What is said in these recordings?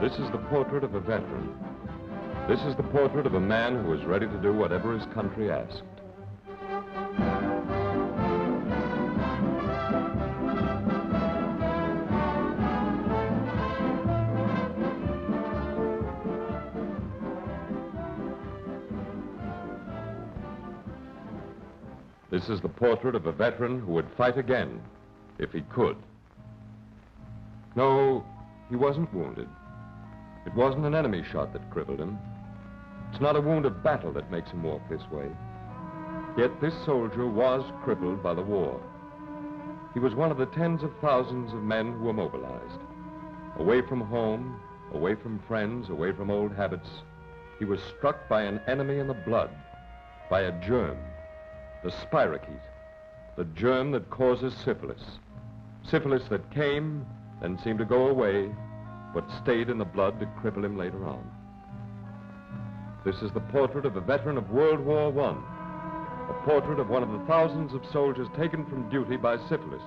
This is the portrait of a veteran. This is the portrait of a man who was ready to do whatever his country asked. This is the portrait of a veteran who would fight again, if he could. No, he wasn't wounded. It wasn't an enemy shot that crippled him. It's not a wound of battle that makes him walk this way. Yet this soldier was crippled by the war. He was one of the tens of thousands of men who were mobilized. Away from home, away from friends, away from old habits, he was struck by an enemy in the blood, by a germ, the spirochete, the germ that causes syphilis. Syphilis that came, then seemed to go away, but stayed in the blood to cripple him later on. This is the portrait of a veteran of World War I, a portrait of one of the thousands of soldiers taken from duty by syphilis,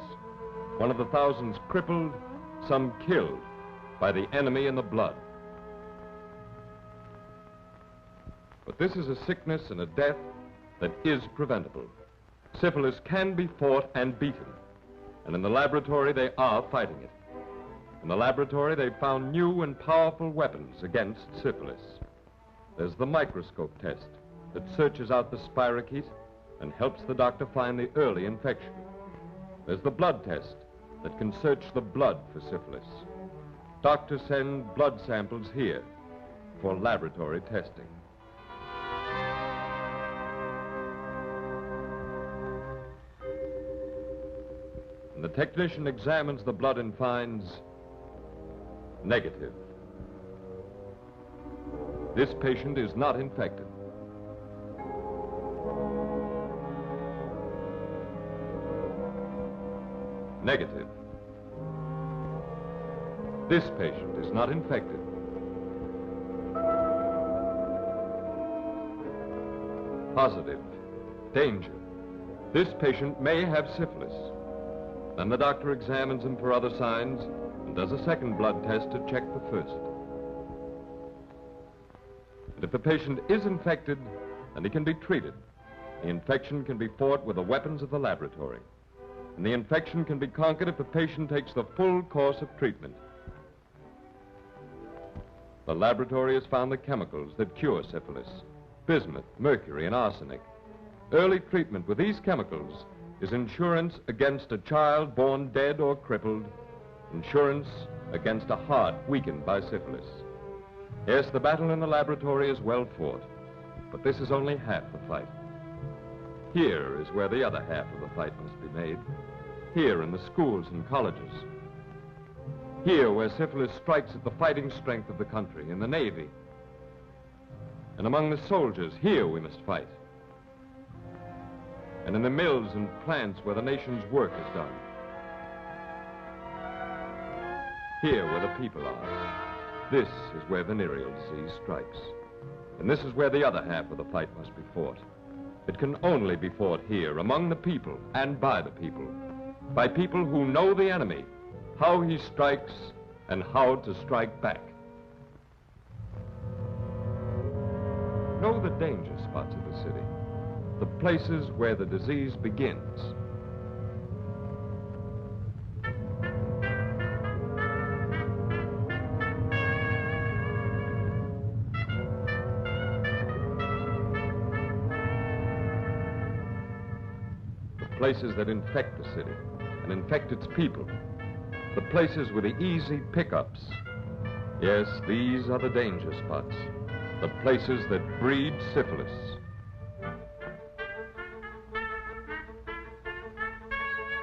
one of the thousands crippled, some killed, by the enemy in the blood. But this is a sickness and a death that is preventable. Syphilis can be fought and beaten, and in the laboratory they are fighting it. In the laboratory, they found new and powerful weapons against syphilis. There's the microscope test that searches out the spirochete and helps the doctor find the early infection. There's the blood test that can search the blood for syphilis. Doctors send blood samples here for laboratory testing. And the technician examines the blood and finds negative. This patient is not infected. Negative. This patient is not infected. Positive. Danger. This patient may have syphilis. Then the doctor examines him for other signs and does a second blood test to check the first. And if the patient is infected, then he can be treated. The infection can be fought with the weapons of the laboratory. And the infection can be conquered if the patient takes the full course of treatment. The laboratory has found the chemicals that cure syphilis: bismuth, mercury, and arsenic. Early treatment with these chemicals is insurance against a child born dead or crippled, insurance against a heart weakened by syphilis. Yes, the battle in the laboratory is well fought, but this is only half the fight. Here is where the other half of the fight must be made. Here in the schools and colleges. Here where syphilis strikes at the fighting strength of the country, in the Navy. And among the soldiers, here we must fight. And in the mills and plants where the nation's work is done. Here where the people are. This is where venereal disease strikes. And this is where the other half of the fight must be fought. It can only be fought here, among the people and by the people. By people who know the enemy, how he strikes, and how to strike back. Know the danger spots of the city, the places where the disease begins. The places that infect the city and infect its people. The places with the easy pickups. Yes, these are the danger spots. The places that breed syphilis.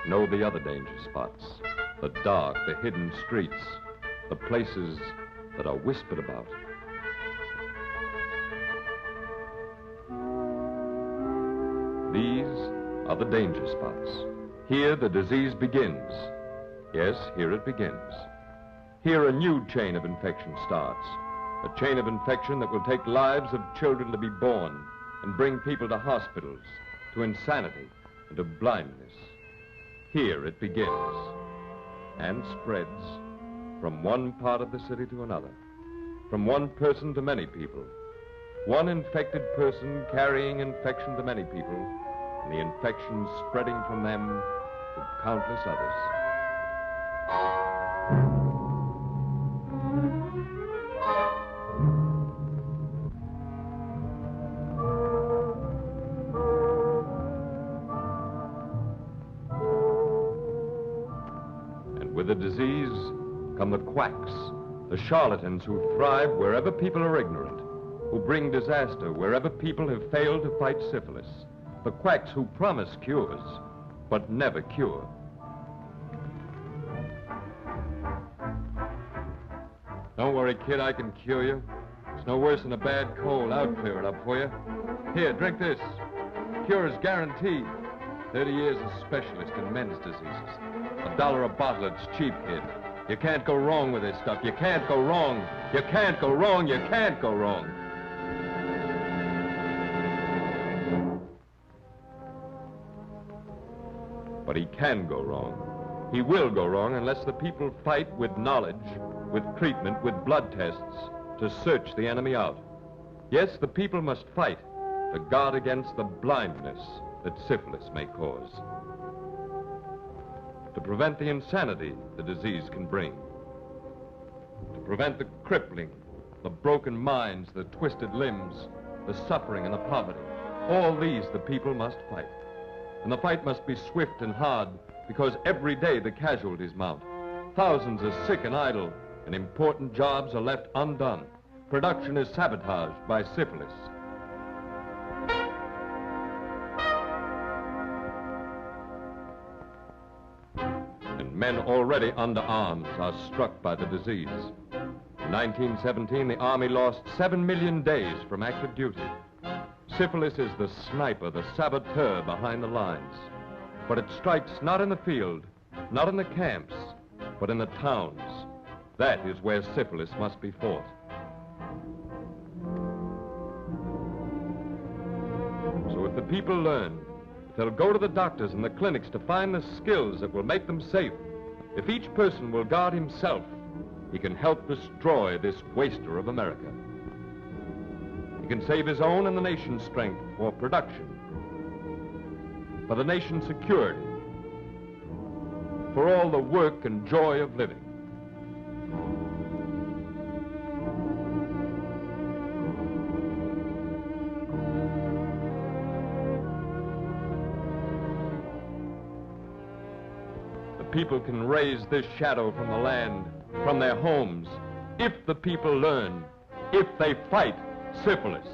Know the other danger spots. The dark, the hidden streets. The places that are whispered about. These are the danger spots. Here the disease begins. Yes, here it begins. Here a new chain of infection starts. A chain of infection that will take lives of children to be born and bring people to hospitals, to insanity, and to blindness. Here it begins and spreads from one part of the city to another. from one person to many people. One infected person carrying infection to many people, and the infection spreading from them to countless others. And with the disease come the quacks, the charlatans who thrive wherever people are ignorant, who bring disaster wherever people have failed to fight syphilis, the quacks who promise cures, but never cure. Don't worry, kid, I can cure you. It's no worse than a bad cold. I'll clear it up for you. Here, drink this. Cure is guaranteed. 30 years as specialist in men's diseases. $1 a bottle, it's cheap, kid. You can't go wrong with this stuff. You can't go wrong. You can't go wrong. You can't go wrong. But he can go wrong. He will go wrong unless the people fight with knowledge, with treatment, with blood tests to search the enemy out. Yes, the people must fight to guard against the blindness that syphilis may cause, to prevent the insanity the disease can bring, to prevent the crippling, the broken minds, the twisted limbs, the suffering and the poverty. All these the people must fight. And the fight must be swift and hard, because every day the casualties mount. Thousands are sick and idle, and important jobs are left undone. Production is sabotaged by syphilis. And men already under arms are struck by the disease. In 1917, the Army lost 7 million days from active duty. Syphilis is the sniper, the saboteur behind the lines. But it strikes not in the field, not in the camps, but in the towns. That is where syphilis must be fought. So if the people learn, if they'll go to the doctors and the clinics to find the skills that will make them safe, if each person will guard himself, he can help destroy this waster of America. He can save his own and the nation's strength for production, for the nation's security, for all the work and joy of living. The people can raise this shadow from the land, from their homes, if the people learn, if they fight syphilis.